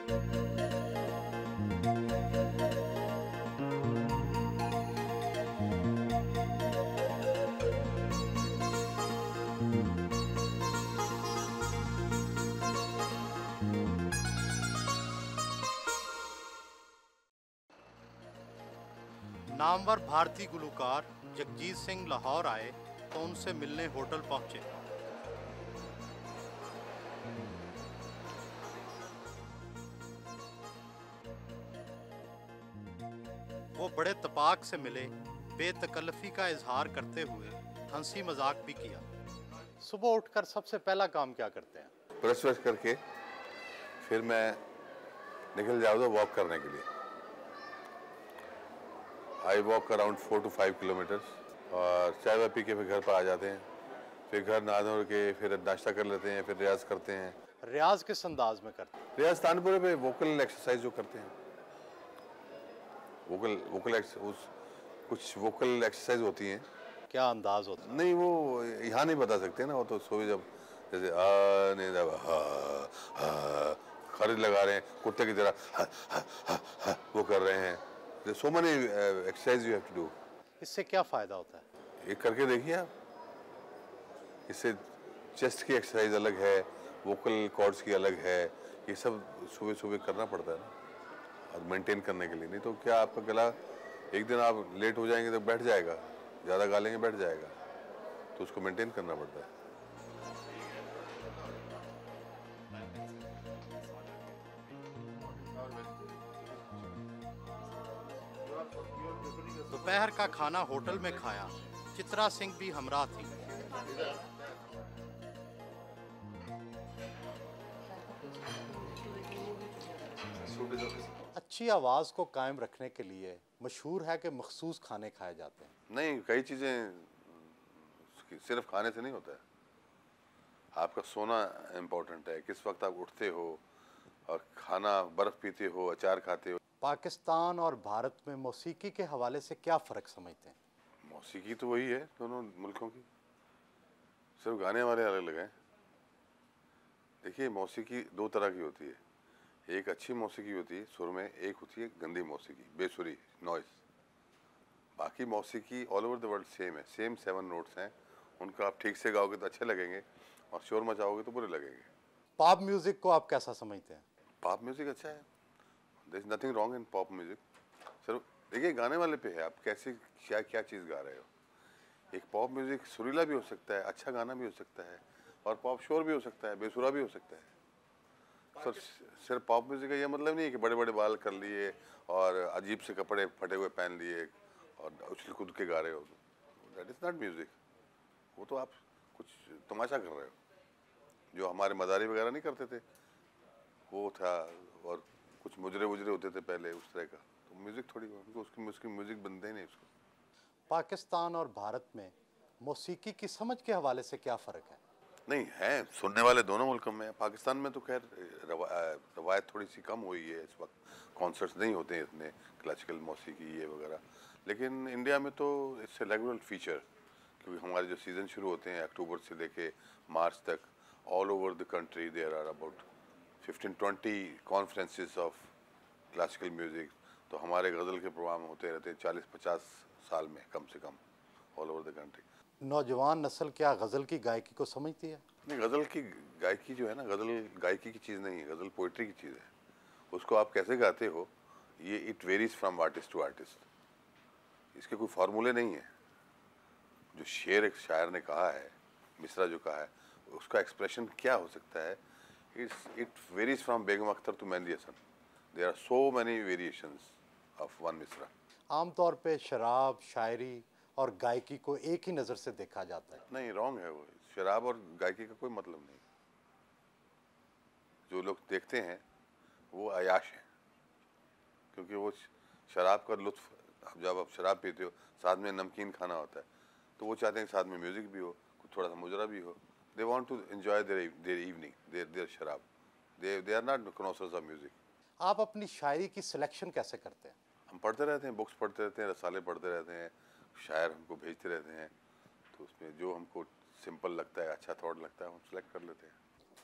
नामवर भारतीय गुलूकार जगजीत सिंह लाहौर आए तो उनसे मिलने होटल पहुंचे। वो बड़े तपाक से मिले, बेतकल्लफी का इजहार करते हुए हंसी मजाक भी किया। सुबह उठकर सबसे पहला काम क्या करते हैं? ब्रश व्रश करके फिर मैं निकल जाऊँ तो वॉक करने के लिए। I walk around 4 to 5 kilometres और चाय वाय पी के फिर घर पर आ जाते हैं। फिर घर नहा धो के फिर नाश्ता कर लेते हैं, फिर रियाज करते हैं। रियाज किस अंदाज में करते हैं? रियाज तानपुरे पे वोकल एक्सरसाइज जो करते हैं, कुछ वोकल एक्सरसाइज होती हैं। क्या अंदाज होता है? नहीं, वो यहाँ नहीं बता सकते ना, वो तो सोए जब जैसे नहीं जब खरीद लगा रहे हैं कुत्ते की तरह वो कर रहे हैं। So many exercise you have to do. इससे क्या फायदा होता है? एक करके देखिए आप। इससे चेस्ट की एक्सरसाइज अलग है, वोकल कॉर्ड्स की अलग है। ये सब सुबह सुबह करना पड़ता है ना, और मेंटेन करने के लिए। नहीं तो क्या आपका गला एक दिन आप लेट हो जाएंगे तो बैठ जाएगा, ज़्यादा गा लेंगे बैठ जाएगा, तो उसको मेंटेन करना पड़ता है। दोपहर का खाना होटल में खाया। चित्रा सिंह भी हमरा थी। अच्छी आवाज को कायम रखने के लिए मशहूर है कि मखसूस खाने खाए जाते हैं। नहीं, कई चीज़ें सिर्फ खाने से नहीं होता है। आपका सोना इम्पोर्टेंट है, किस वक्त आप उठते हो, और खाना बर्फ़ पीते हो, अचार खाते हो। पाकिस्तान और भारत में मौसीकी के हवाले से क्या फ़र्क समझते हैं? मौसीकी तो वही है दोनों मुल्कों की, सिर्फ गाने वाले अलग अलग हैं। देखिए, मौसीकी दो तरह की होती है। एक अच्छी मौसीकी होती है सुर में, एक होती है गंदी मौसीकी, बेसुरी, नॉइस। बाकी मौसीकी all over the world same है, सेम 7 नोट्स हैं। उनका आप ठीक से गाओगे तो अच्छे लगेंगे, और शोर मचाओगे तो बुरे लगेंगे। पॉप म्यूज़िक को आप कैसा समझते हैं? पॉप म्यूज़िक अच्छा है, there is nothing wrong in pop music. सिर्फ देखिए गाने वाले पे है, आप कैसे क्या क्या चीज़ गा रहे हो। एक पॉप म्यूज़िक सुरीला भी हो सकता है, अच्छा गाना भी हो सकता है, और पॉप शोर भी हो सकता है, बेसुरा भी हो सकता है। सर, सिर्फ पॉप म्यूज़िक का ये मतलब नहीं है कि बड़े बड़े बाल कर लिए और अजीब से कपड़े फटे हुए पहन लिए और उछल कूद के गा रहे हो। That is not music. वो तो आप कुछ तमाशा कर रहे हो, जो हमारे मदारी वगैरह नहीं करते थे, वो था। और कुछ मुजरे वुजरे होते थे पहले उस तरह का, तो म्यूज़िक थोड़ी उनको उसकी म्यूज़िक बनते ही नहीं उसको। पाकिस्तान और भारत में मौसीकी की समझ के हवाले से क्या फ़र्क है? नहीं है, सुनने वाले दोनों मुल्कों में। पाकिस्तान में तो खैर रवायत थोड़ी सी कम हुई है इस वक्त, कॉन्सर्ट्स नहीं होते हैं इतने क्लासिकल मौसीकी ये वगैरह। लेकिन इंडिया में तो इससे रेगुलर फीचर, क्योंकि हमारे जो सीज़न शुरू होते हैं अक्टूबर से लेके मार्च तक, all over the country there are about 15-20 conferences of classical music. तो हमारे गज़ल के प्रोग्राम होते रहते हैं 40-50 साल में कम से कम, ऑल ओवर द कंट्री। नौजवान नस्ल क्या गज़ल की गायकी को समझती है? नहीं, गज़ल की गायकी जो है ना, गज़ल गायकी की चीज़ नहीं है, गज़ल पोइट्री की चीज़ है। उसको आप कैसे गाते हो, ये it varies from artist to artist. इसके कोई फार्मूले नहीं है। जो शेर एक शायर ने कहा है, मिसरा जो कहा है, उसका एक्सप्रेशन क्या हो सकता है, it varies from Begum Akhtar to Mehdi Hassan. There are so many variations of one misra. आमतौर पे शराब, शायरी और गायकी को एक ही नज़र से देखा जाता है। नहीं, रॉन्ग है वो। शराब और गायकी का कोई मतलब नहीं। जो लोग देखते हैं वो अयाश हैं, क्योंकि वो शराब का लुत्फ़, जब आप शराब पीते हो साथ में नमकीन खाना होता है, तो वो चाहते हैं साथ में म्यूज़िक भी हो, कुछ थोड़ा सा मुजरा भी हो। They want to enjoy their evening, their sharab. They are not connoisseurs of music. आप अपनी शायरी की सिलेक्शन कैसे करते हैं? हम पढ़ते रहते हैं, बुक्स पढ़ते रहते हैं, रसाले पढ़ते रहते हैं, शायर हमको भेजते रहते हैं, तो उसमें जो हमको सिंपल लगता है, अच्छा थॉट लगता है, हम सेलेक्ट कर लेते हैं।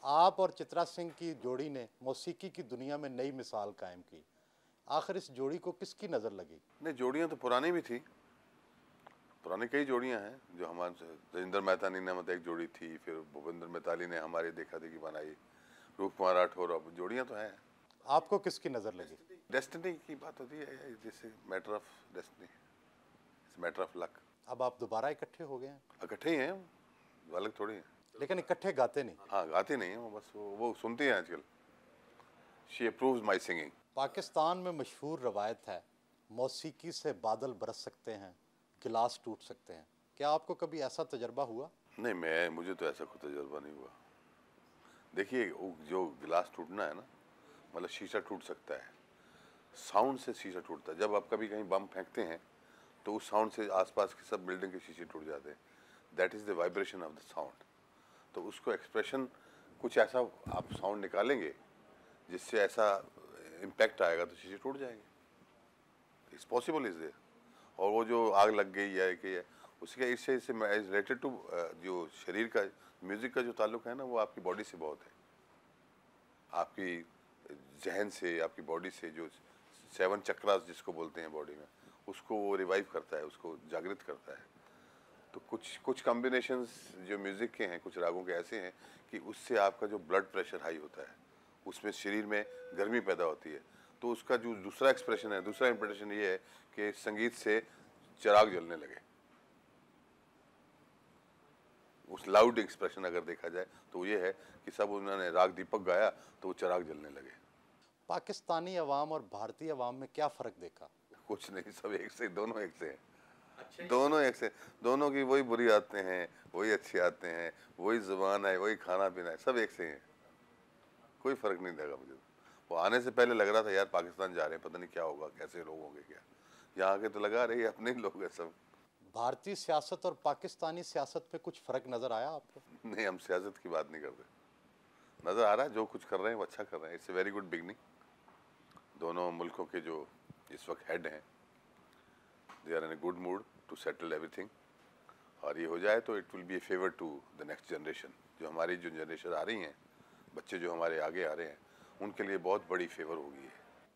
आप और चित्रा सिंह की जोड़ी ने मौसीकी की दुनिया में नई मिसाल कायम की। आखिर इस जोड़ी को किसकी नज़र लगी? नहीं, जोड़ियाँ तो पुरानी भी थी, पुरानी कई जोड़ियाँ हैं जो हमारे राजेंद्र मेहतानी ने मतलब एक जोड़ी थी, फिर भूपेंद्र मैताली ने हमारे देखा देखी बनाई, रूप कुमार राठौर, अब जोड़ियाँ तो हैं। आपको किसकी नज़र लगी? डेस्टिनी की बात होती है, जैसे matter of destiny, matter of luck. अब आप दोबारा इकट्ठे हो गए हैं, इकट्ठे ही हैं, अलग थोड़ी हैं। लेकिन इकट्ठे गाते नहीं। हाँ, गाती नहीं है वो, बस वो सुनती हैं आजकल। She approves my singing. Pakistan में मशहूर रवायत है, मौसीकी से बादल बरस सकते हैं, गिलास टूट सकते हैं। क्या आपको कभी ऐसा तजर्बा हुआ? नहीं, मुझे तो ऐसा कोई तजुर्बा नहीं हुआ। देखिए, वो जो गिलास टूटना है ना, मतलब शीशा टूट सकता है, साउंड से शीशा टूटता है। जब आप कभी कहीं बम फेंकते हैं तो उस साउंड से आसपास के सब बिल्डिंग के शीशे टूट जाते हैं। That is the vibration of the sound. तो उसको एक्सप्रेशन कुछ ऐसा आप साउंड निकालेंगे जिससे ऐसा इम्पैक्ट आएगा तो शीशे टूट जाएंगे। It's possible is there. और वो जो आग लग गई है कि उसके इससे रिलेटेड टू जो शरीर का म्यूज़िक का जो ताल्लुक है ना, वो आपकी बॉडी से बहुत है, आपकी जहन से, आपकी बॉडी से। जो 7 चक्रास जिसको बोलते हैं बॉडी में, उसको वो रिवाइव करता है, उसको जागृत करता है। तो कुछ कॉम्बिनेशंस जो म्यूज़िक के हैं, कुछ रागों के ऐसे हैं कि उससे आपका जो ब्लड प्रेशर हाई होता है, उसमें शरीर में गर्मी पैदा होती है। तो उसका जो दूसरा एक्सप्रेशन है, दूसरा इंटरप्रिटेशन ये है कि संगीत से चिराग जलने लगे। उस लाउड एक्सप्रेशन अगर देखा जाए तो ये है कि सब उन्होंने राग दीपक गाया तो वो चिराग जलने लगे। पाकिस्तानी अवाम और भारतीय अवाम में क्या फ़र्क देखा? कुछ नहीं, सब एक से, दोनों एक से हैं। दोनों एक से, दोनों की वही बुरी आदतें हैं, वही अच्छी आदतें हैं, वही जुबान है, वही खाना पीना है, सब एक से हैं। कोई फ़र्क नहीं लगा मुझे। वो आने से पहले लग रहा था यार पाकिस्तान जा रहे हैं, पता नहीं क्या होगा, कैसे लोग होंगे क्या। यहाँ के तो लगा रहे अपने ही लोग हैं सब। भारतीय सियासत और पाकिस्तानी सियासत में कुछ फ़र्क नज़र आया आपको? नहीं, हम सियासत की बात नहीं करते। नज़र आ रहा है जो कुछ कर रहे हैं वो अच्छा कर रहे हैं। It's a very good beginning. दोनों मुल्कों के जो इस वक्त हेड हैं, they are in a good mood to settle everything. और ये हो जाए तो it will be a favour to the next generation. जो हमारी जो जनरेशन आ रही हैं, बच्चे जो हमारे आगे आ रहे हैं, उनके लिए बहुत बड़ी फेवर होगी।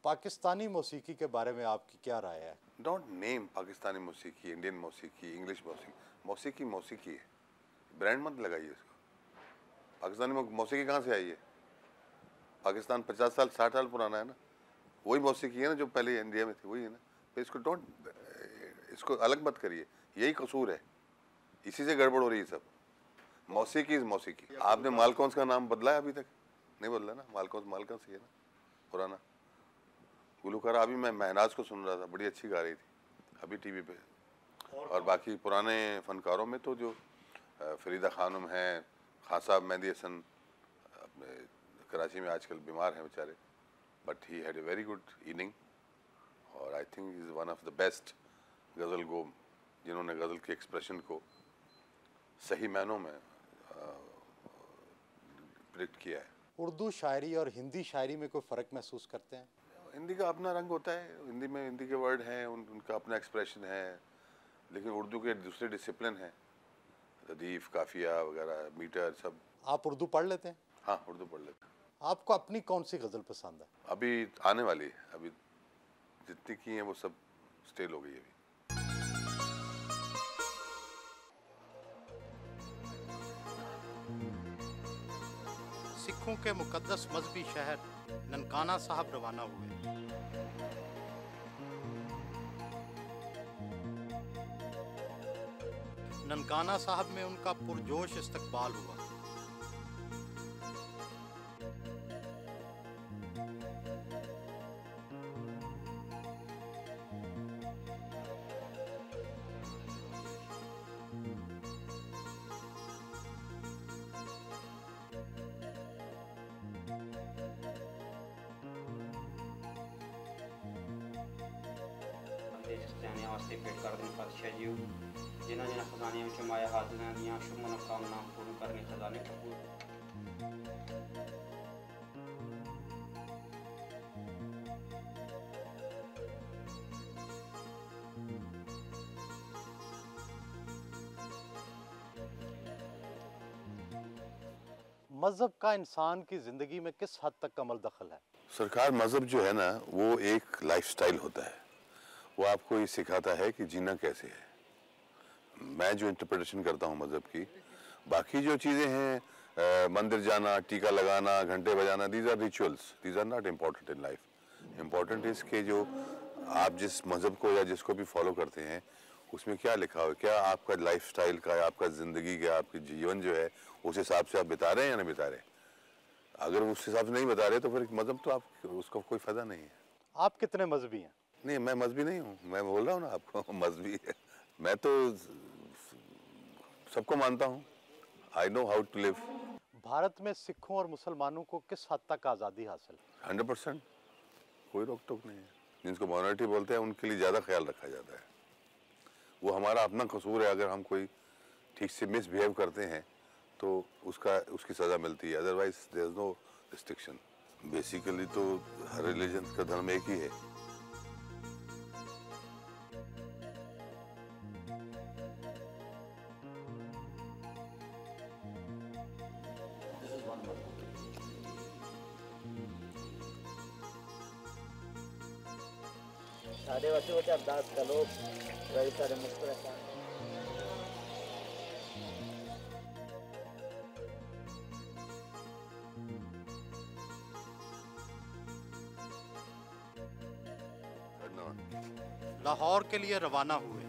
पाकिस्तानी मौसीकी के बारे में आपकी क्या राय है? डोंट नेम पाकिस्तानी मौसीकी, इंडियन मौसीकी, इंग्लिश मौसीकी। मौसीकी मौसीकी है, ब्रांड मत लगाइए इसको। पाकिस्तानी मौसीकी कहाँ से आई है? पाकिस्तान 50 साल 60 साल पुराना है ना, वही मौसीकी है ना जो पहले इंडिया में थी, वही है ना। तो इसको अलग मत करिए, यही कसूर है, इसी से गड़बड़ हो रही है सब। मौसीकी इज मौसीकी। आपने मालकौंस का नाम बदला है? अभी तक नहीं बदला ना। मालकौंस ही है ना पुराना। गुलकारा अभी मैं महनाज को सुन रहा था, बड़ी अच्छी गा रही थी अभी टीवी पे। और बाकी पुराने फनकारों में तो जो फरीदा खानम हैं, खान साहब मेहंदी हसन अपने कराची में आजकल बीमार हैं बेचारे, but he had a very good inning. और I think is one of the best ghazal गो, जिन्होंने गज़ल के एक्सप्रेशन को सही मायनों में प्रिडिक्ट किया है। उर्दू शायरी और हिंदी शायरी में कोई फ़र्क महसूस करते हैं? हिंदी का अपना रंग होता है, हिंदी में हिंदी के वर्ड हैं, उनका अपना एक्सप्रेशन है। लेकिन उर्दू के दूसरे डिसिप्लिन हैं, रदीफ़, काफिया वगैरह, मीटर, सब। आप उर्दू पढ़ लेते हैं? हाँ, उर्दू पढ़ लेते हैं। आपको अपनी कौन सी गज़ल पसंद है? अभी आने वाली है, अभी जितनी की हैं वो सब स्टेल हो गई है अभी। सिखों के मुकद्दस मजहबी शहर ननकाना साहब रवाना हुए। ननकाना साहब में उनका पुरजोश इस्तकबाल हुआ। ਸਿਆਣਿਆਂ ਵਾਸਤੇ ਭੇਟ ਕਰਦੇ ਨੇ ਪਾਤਸ਼ਾਹ ਜੀ, ਜਿਨ੍ਹਾਂ ਜਿਨ੍ਹਾਂ ਖਜ਼ਾਨਿਆਂ ਵਿੱਚੋਂ ਮਾਇਆ ਹਾਜ਼ਰਾਂ ਦੀਆਂ ਸ਼ੁਭ ਮਨੋਕਾਮਨਾ ਪੂਰਨ ਕਰਨੇ ਖਜ਼ਾਨੇ ਕਬੂਲ। मजहब का इंसान की जिंदगी में किस हद तक कमल दखल है? सरकार, मज़हब जो है ना वो एक लाइफस्टाइल होता है। वो आपको ये सिखाता है कि जीना कैसे है। मैं जो इंटरप्रिटेशन करता हूँ मज़हब की, बाकी जो चीज़ें हैं, मंदिर जाना, टीका लगाना, घंटे बजाना, these are rituals, these are not important in life. Important इस के जो आप जिस मज़हब को या जिसको भी फॉलो करते हैं उसमें क्या लिखा हो, क्या आपका लाइफस्टाइल का, आपका ज़िंदगी का, आपकी जीवन जो है उस हिसाब से आप बिता रहे हैं या नहीं बिता रहे। अगर उस हिसाब से नहीं बता रहे तो फिर मज़हब तो आप उसका कोई फ़ायदा नहीं है। आप कितने मजहबी हैं? नहीं, मैं मजहबी नहीं हूँ, मैं बोल रहा हूँ ना आपको मजहबी है। मैं तो सबको मानता हूँ। I know how to live. Bharat में सिखों और मुसलमानों को किस हद तक आज़ादी हासिल है? 100%, कोई रोक टोक नहीं है। जिनको माइनॉरिटी बोलते हैं उनके लिए ज़्यादा ख्याल रखा जाता है। वो हमारा अपना कसूर है, अगर हम कोई ठीक से मिसबिहेव करते हैं तो उसकी सज़ा मिलती है, otherwise there is no restriction. Basically तो हर रिलीजन का धर्म एक ही है। साढ़े बच्चे बच्चे अरदास करो कई सारे मुख्तलिफ लाहौर के लिए रवाना हुए।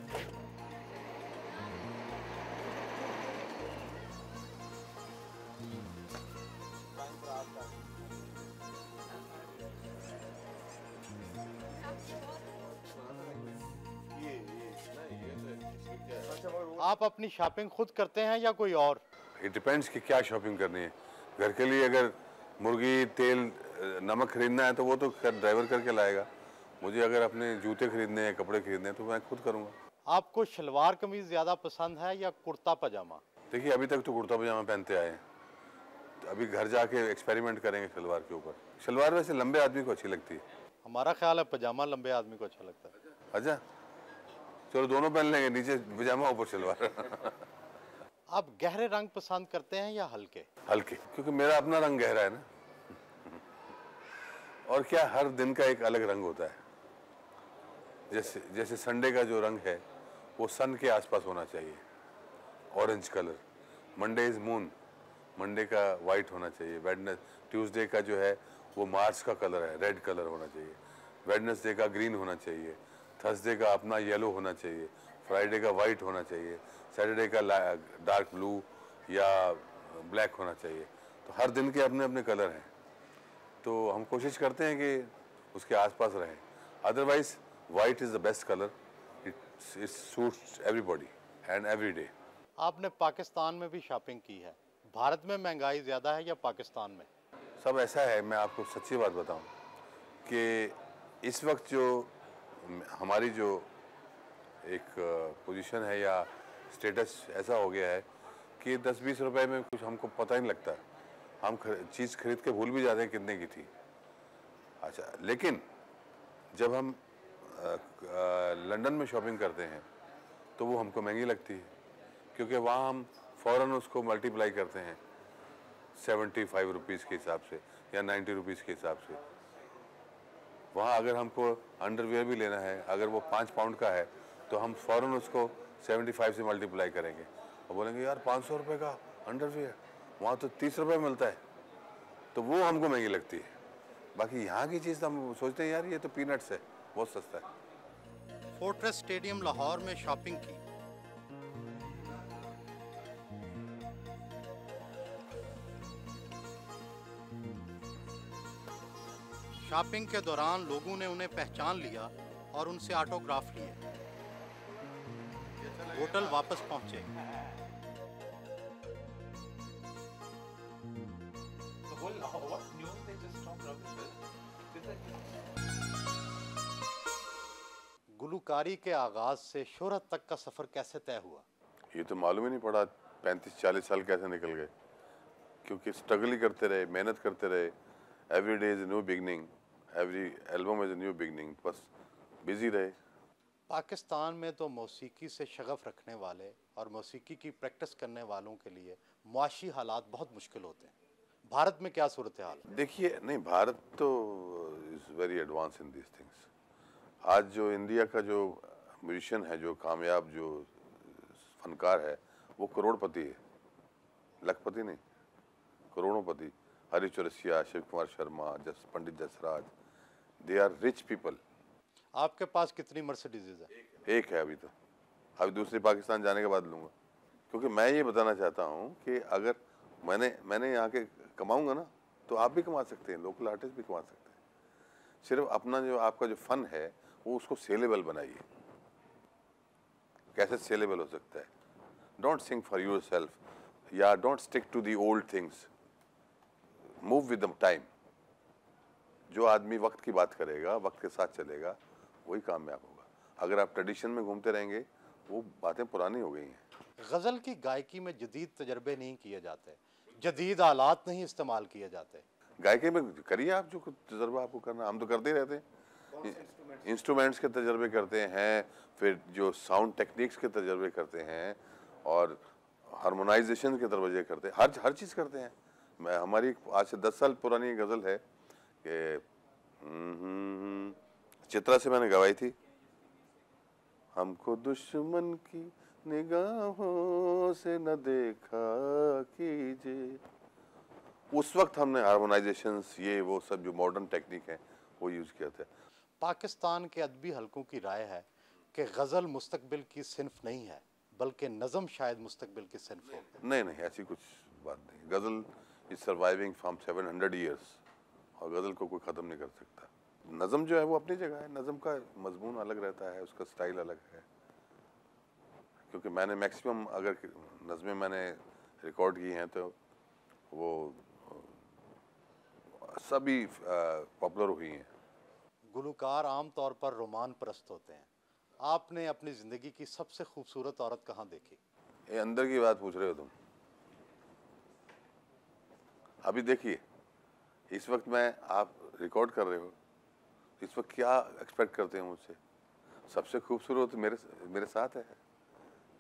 आप अपनी शॉपिंग खुद करते हैं या कोई और? इट डिपेंड्स कि क्या शॉपिंग करनी है। घर के लिए अगर मुर्गी, तेल, नमक खरीदना है तो वो तो ड्राइवर करके लाएगा। मुझे अगर अपने जूते खरीदने हैं, कपड़े खरीदने हैं तो मैं खुद करूँगा। आपको शलवार कमीज ज़्यादा पसंद है या कुर्ता पजामा? देखिए, अभी तक तो कुर्ता पजामा पहनते आए हैं, तो अभी घर जाके एक्सपेरिमेंट करेंगे शलवार के ऊपर। शलवार वैसे लंबे आदमी को अच्छी लगती है। हमारा ख्याल है पजामा लंबे आदमी को अच्छा लगता है। अच्छा, चलो दोनों पहन लेंगे, नीचे पजामा ऊपर शलवार। आप गहरे रंग पसंद करते हैं या हल्के? हल्के, क्योंकि मेरा अपना रंग गहरा है ना। और क्या, हर दिन का एक अलग रंग होता है। जैसे जैसे संडे का जो रंग है वो सन के आसपास होना चाहिए, orange colour. Monday is moon, Monday का वाइट होना चाहिए। ट्यूसडे का जो है वो मार्स का कलर है, रेड कलर होना चाहिए। वेडनेसडे का ग्रीन होना चाहिए। थर्सडे का अपना येलो होना चाहिए। फ्राइडे का वाइट होना चाहिए। सैटरडे का डार्क ब्लू या ब्लैक होना चाहिए। तो हर दिन के अपने अपने कलर हैं, तो हम कोशिश करते हैं कि उसके आसपास रहें। Otherwise white is the best colour, it suits everybody and every day. आपने पाकिस्तान में भी शॉपिंग की है। भारत में महंगाई ज़्यादा है या पाकिस्तान में? सब ऐसा है, मैं आपको सच्ची बात बताऊं कि इस वक्त जो हमारी जो एक पोजीशन है या स्टेटस ऐसा हो गया है कि 10-20 रुपए में कुछ हमको पता ही नहीं लगता। हम चीज़ खरीद के भूल भी जाते हैं कितने की थी। अच्छा, लेकिन जब हम लंदन में शॉपिंग करते हैं तो वो हमको महंगी लगती है, क्योंकि वहाँ हम फ़ौरन उसको मल्टीप्लाई करते हैं 75 रुपीज़ के हिसाब से या 90 रुपीज़ के हिसाब से। वहाँ अगर हमको अंडरवियर भी लेना है, अगर वो 5 पाउंड का है तो हम फ़ौरन उसको 75 से मल्टीप्लाई करेंगे और बोलेंगे यार 500 रुपये का अंडरवियर, वहाँ तो 30 रुपये मिलता है, तो वो हमको महंगी लगती है। बाकी यहाँ की चीज़ तो हम सोचते हैं यार ये तो पीनट्स है, बहुत सस्ता है। फोर्ट्रेस स्टेडियम लाहौर में शॉपिंग की। शॉपिंग के दौरान लोगों ने उन्हें पहचान लिया और उनसे ऑटोग्राफ लिए। होटल वापस पहुंचे। गुलकारी के आगाज से शोहरत तक का सफर कैसे तय हुआ? ये तो मालूम ही नहीं पड़ा 35-40 साल कैसे निकल गए, क्योंकि स्ट्रगल ही करते रहे, मेहनत करते रहे। Every day is new beginning, every album is new beginning, बस बिजी रहे। पाकिस्तान में तो मौसीकी से शगफ रखने वाले और मौसीकी की प्रैक्टिस करने वालों के लिए मुआशी हालात बहुत मुश्किल होते हैं। भारत में क्या सूरत हाल है? देखिए, नहीं, भारत तो is very advance in these things. आज जो इंडिया का जो म्यूजिशियन है, जो कामयाब जो फनकार है, वो करोड़पति है, लखपति नहीं, करोड़ोंपति। Hari Chaurasia, Shiv Kumar Sharma, Pandit Jasraj, they are rich people. आपके पास कितनी मर्सिडीज है? एक है अभी तो, अभी दूसरी पाकिस्तान जाने के बाद लूँगा, क्योंकि मैं ये बताना चाहता हूँ कि अगर मैंने यहाँ के कमाऊँगा ना, तो आप भी कमा सकते हैं, लोकल आर्टिस्ट भी कमा सकते हैं। सिर्फ अपना जो आपका जो फन है वो उसको सेलेबल बनाइए। कैसे सेलेबल हो सकता है? Don't sing for yourself, या don't stick to the old things, move with the time. जो आदमी वक्त की बात करेगा, वक्त के साथ चलेगा, वही कामयाब होगा। अगर आप ट्रेडिशन में घूमते रहेंगे, वो बातें पुरानी हो गई हैं। गज़ल की गायकी में जदीद तजर्बे नहीं किए जाते, जदीद आलात नहीं इस्तेमाल किए जाते। गायकी में करिए आप जो तजर्बा आपको करना, हम तो करते ही रहते हैं। इंस्ट्रूमेंट्स के तजर्बे करते हैं, फिर जो साउंड टेक्निक्स के तजर्बे करते हैं, और हार्मोनाइजेशन के तजर्बे करते हैं, हर चीज़ करते हैं। हमारी आज से 10 साल पुरानी गज़ल है कि चित्रा से मैंने गवाई थी, हमको दुश्मन की निगाहों से न देखा कीजिए। उस वक्त हमने हार्मोनाइजेशंस, ये वो सब जो मॉडर्न टेक्निक है, वो यूज़ किया था। पाकिस्तान के अदबी हलकों की राय है कि गज़ल मुस्तकबिल की सिन्फ नहीं है, बल्कि नज़म शायद मुस्तकबिल की सिन्फ हो। नहीं, ऐसी कुछ बात नहीं। गज़ल इज सर्वाइविंग फ्रॉम 700 ईयर्स, और गज़ल को कोई ख़त्म नहीं कर सकता। नज़म जो है वो अपनी जगह है, नज़म का मजमून अलग रहता है, उसका स्टाइल अलग है। क्योंकि मैंने मैक्सिमम अगर नज़में मैंने रिकॉर्ड की हैं तो वो सभी पॉपुलर हुई हैं। गुलकार आम तौर पर रोमान परस्त होते हैं। आपने अपनी ज़िंदगी की सबसे खूबसूरत औरत कहाँ देखी? ये अंदर की बात पूछ रहे हो तुम। अभी देखिए, इस वक्त आप रिकॉर्ड कर रहे हो, इस वक्त क्या एक्सपेक्ट करते हैं मुझसे? सबसे खूबसूरत मेरे साथ है।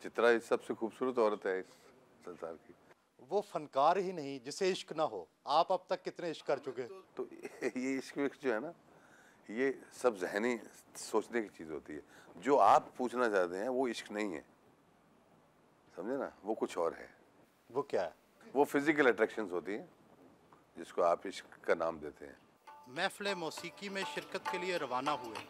चित्रा इस सबसे खूबसूरत औरत है इस संसार की। वो फनकार ही नहीं जिसे इश्क ना हो। आप अब तक कितने इश्क कर चुके? तो ये इश्क विश्क जो है ना, ये सब जहनी सोचने की चीज़ होती है। जो आप पूछना चाहते हैं वो इश्क नहीं है, समझे ना, वो कुछ और है। वो क्या है? वो फिजिकल अट्रैक्शंस होती हैं, जिसको आप इश्क का नाम देते हैं। महफ़िल मौसीकी में शिरकत के लिए रवाना हुए